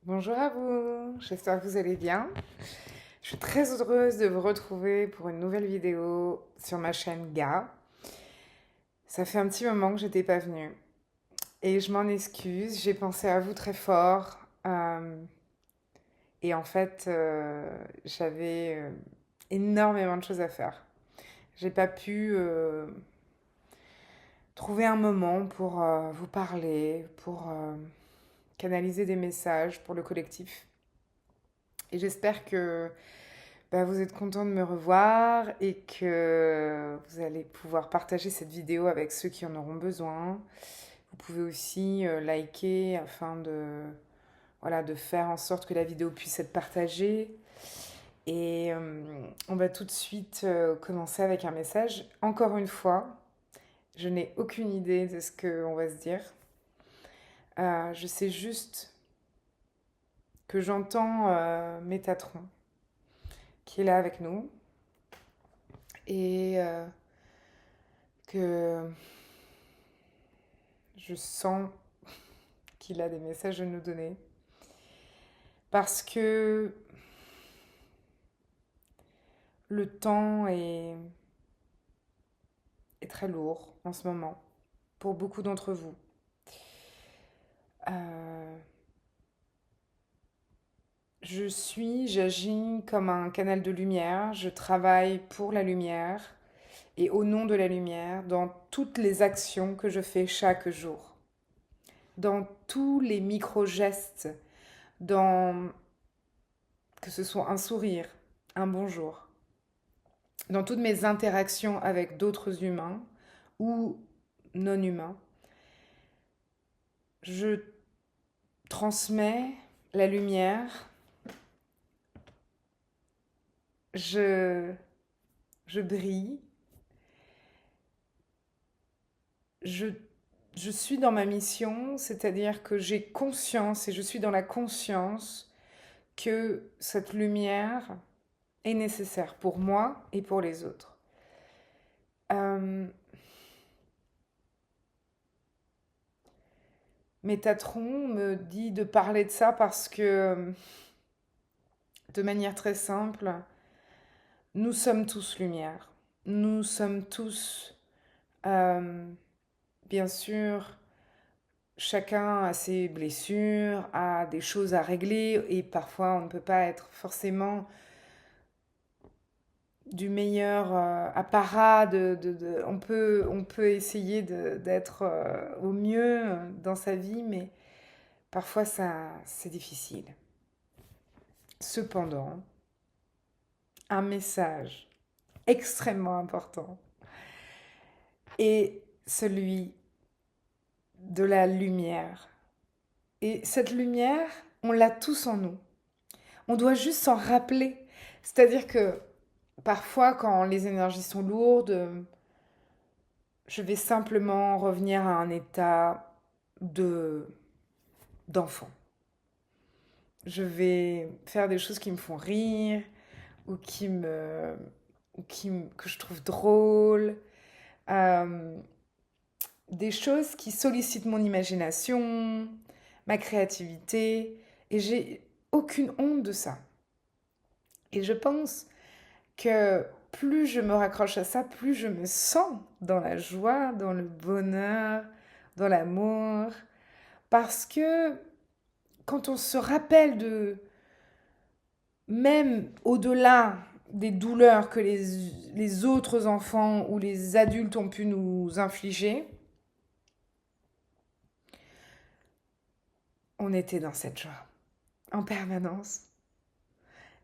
Bonjour à vous, j'espère que vous allez bien. Je suis très heureuse de vous retrouver pour une nouvelle vidéo sur ma chaîne Ga. Ça fait un petit moment que j'étais pas venue et je m'en excuse, j'ai pensé à vous très fort et en fait j'avais énormément de choses à faire. J'ai pas pu trouver un moment pour vous parler, pour canaliser des messages pour le collectif. Et j'espère que vous êtes content de me revoir et que vous allez pouvoir partager cette vidéo avec ceux qui en auront besoin. Vous pouvez aussi liker afin de faire en sorte que la vidéo puisse être partagée. Et on va tout de suite commencer avec un message. Encore une fois, je n'ai aucune idée de ce qu'on va se dire. Je sais juste que j'entends Métatron qui est là avec nous et que je sens qu'il a des messages à nous donner. Parce que le temps est très lourd en ce moment pour beaucoup d'entre vous. J'agis comme un canal de lumière, je travaille pour la lumière et au nom de la lumière dans toutes les actions que je fais chaque jour. Dans tous les micro-gestes, que ce soit un sourire, un bonjour, dans toutes mes interactions avec d'autres humains ou non humains, je transmets la lumière, je brille, je suis dans ma mission, c'est-à-dire que j'ai conscience et je suis dans la conscience que cette lumière est nécessaire pour moi et pour les autres. Métatron me dit de parler de ça parce que, de manière très simple, nous sommes tous lumière. Nous sommes tous, bien sûr, chacun a ses blessures, a des choses à régler et parfois on ne peut pas être forcément du meilleur apparat. On peut essayer d'être au mieux dans sa vie, mais parfois c'est difficile. Cependant, un message extrêmement important est celui de la lumière. Et cette lumière, on l'a tous en nous. On doit juste s'en rappeler. C'est-à-dire que parfois, quand les énergies sont lourdes, je vais simplement revenir à un état d'enfant. Je vais faire des choses qui me font rire ou que je trouve drôles. Euh, des choses qui sollicitent mon imagination, ma créativité, et j'ai aucune honte de ça. Et je pense que plus je me raccroche à ça, plus je me sens dans la joie, dans le bonheur, dans l'amour. Parce que quand on se rappelle même au-delà des douleurs que les autres enfants ou les adultes ont pu nous infliger, on était dans cette joie en permanence.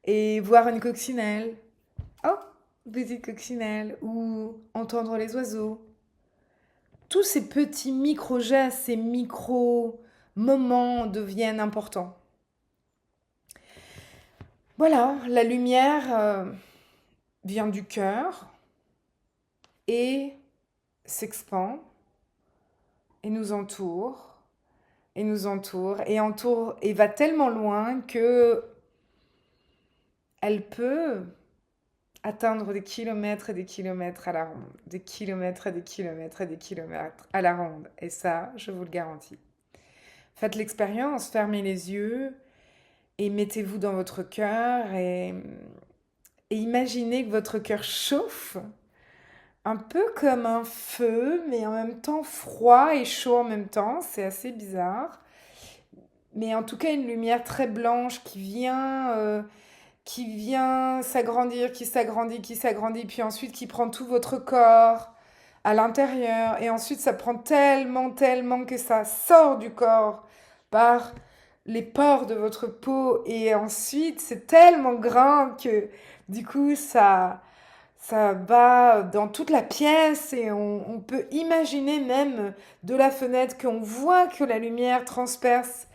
Et voir une coccinelle, oh, petite coccinelle, ou entendre les oiseaux. Tous ces petits micro-gestes, ces micro-moments deviennent importants. Voilà, la lumière vient du cœur et s'expand et nous entoure et nous entoure et entoure et va tellement loin que elle peut atteindre des kilomètres et des kilomètres à la ronde, des kilomètres et des kilomètres et des kilomètres à la ronde. Et ça, je vous le garantis. Faites l'expérience, fermez les yeux et mettez-vous dans votre cœur et imaginez que votre cœur chauffe, un peu comme un feu, mais en même temps froid et chaud en même temps. C'est assez bizarre. Mais en tout cas, une lumière très blanche qui vient s'agrandir, qui s'agrandit, qui s'agrandit, puis ensuite qui prend tout votre corps à l'intérieur. Et ensuite, ça prend tellement, tellement que ça sort du corps par les pores de votre peau. Et ensuite, c'est tellement grand que du coup, ça va dans toute la pièce et on peut imaginer même de la fenêtre qu'on voit que la lumière transperce.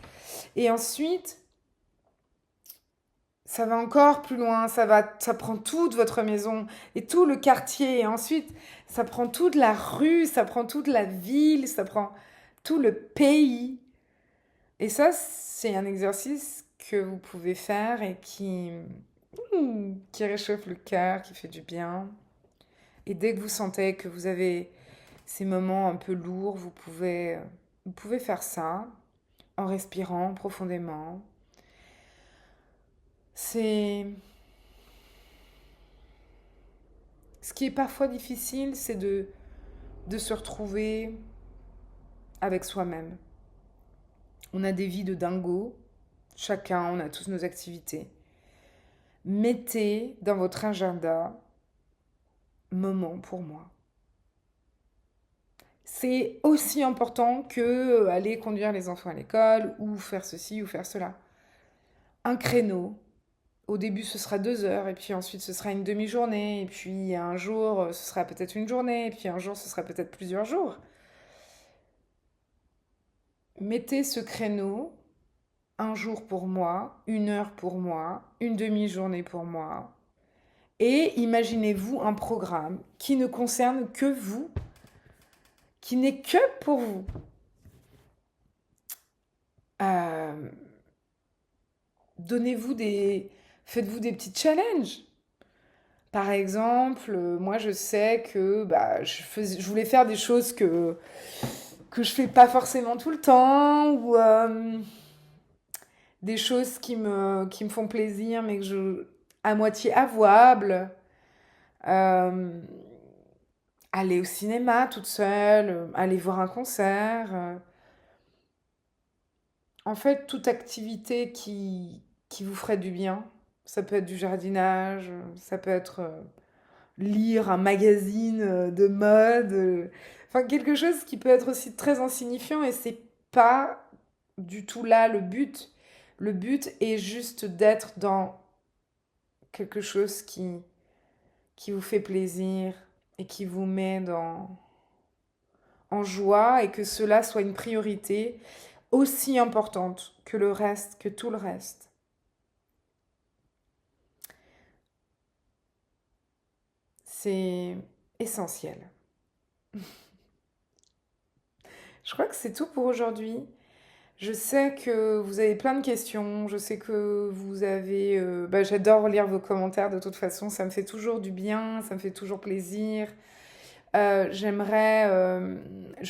Et ensuite, ça va encore plus loin, ça prend toute votre maison et tout le quartier. Et ensuite, ça prend toute la rue, ça prend toute la ville, ça prend tout le pays. Et ça, c'est un exercice que vous pouvez faire et qui réchauffe le cœur, qui fait du bien. Et dès que vous sentez que vous avez ces moments un peu lourds, vous pouvez faire ça en respirant profondément. C'est Ce qui est parfois difficile, c'est de se retrouver avec soi-même. On a des vies de dingo, chacun, on a tous nos activités. Mettez dans votre agenda moment pour moi. C'est aussi important que aller conduire les enfants à l'école ou faire ceci ou faire cela. Un créneau. Au début, ce sera 2 heures, et puis ensuite, ce sera une demi-journée, et puis un jour, ce sera peut-être une journée, et puis un jour, ce sera peut-être plusieurs jours. Mettez ce créneau, un jour pour moi, 1 heure pour moi, une demi-journée pour moi, et imaginez-vous un programme qui ne concerne que vous, qui n'est que pour vous. Euh, donnez-vous des... Faites-vous des petits challenges. Par exemple, moi je sais que je voulais faire des choses que je fais pas forcément tout le temps, ou des choses qui me font plaisir, mais à moitié avouables. Euh, aller au cinéma toute seule, aller voir un concert. En fait, toute activité qui vous ferait du bien. Ça peut être du jardinage, ça peut être lire un magazine de mode, enfin quelque chose qui peut être aussi très insignifiant et c'est pas du tout là le but. Le but est juste d'être dans quelque chose qui vous fait plaisir et qui vous met en joie et que cela soit une priorité aussi importante que le reste, que tout le reste. C'est essentiel. Je crois que c'est tout pour aujourd'hui. Je sais que vous avez plein de questions, je sais que vous avez... j'adore lire vos commentaires de toute façon, ça me fait toujours du bien, ça me fait toujours plaisir. Je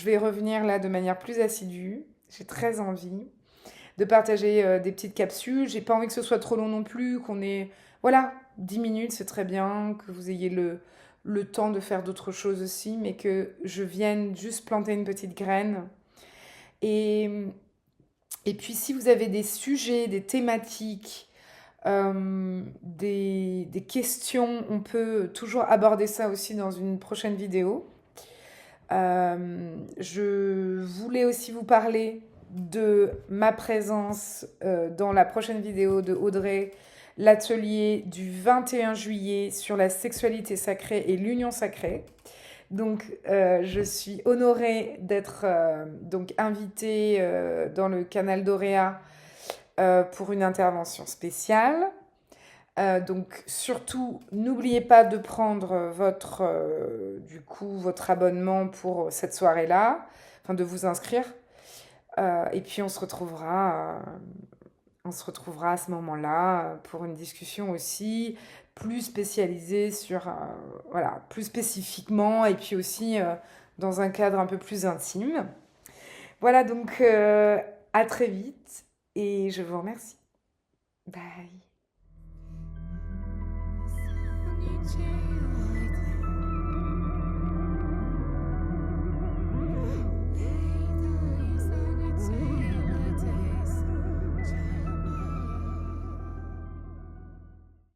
vais revenir là de manière plus assidue, j'ai très envie de partager des petites capsules, j'ai pas envie que ce soit trop long non plus, qu'on ait... Voilà, 10 minutes c'est très bien, que vous ayez le temps de faire d'autres choses aussi, mais que je vienne juste planter une petite graine. Et et puis, si vous avez des sujets, des thématiques, des questions, on peut toujours aborder ça aussi dans une prochaine vidéo. Je voulais aussi vous parler de ma présence dans la prochaine vidéo de Audrey, l'atelier du 21 juillet sur la sexualité sacrée et l'union sacrée. Donc, je suis honorée d'être donc invitée dans le canal d'Auréa pour une intervention spéciale. Donc, surtout, n'oubliez pas de prendre votre abonnement pour cette soirée-là, enfin de vous inscrire. Et puis, on se retrouvera se retrouvera à ce moment-là pour une discussion aussi plus spécialisée sur, voilà, plus spécifiquement et puis aussi dans un cadre un peu plus intime. Voilà, donc à très vite et je vous remercie. Bye.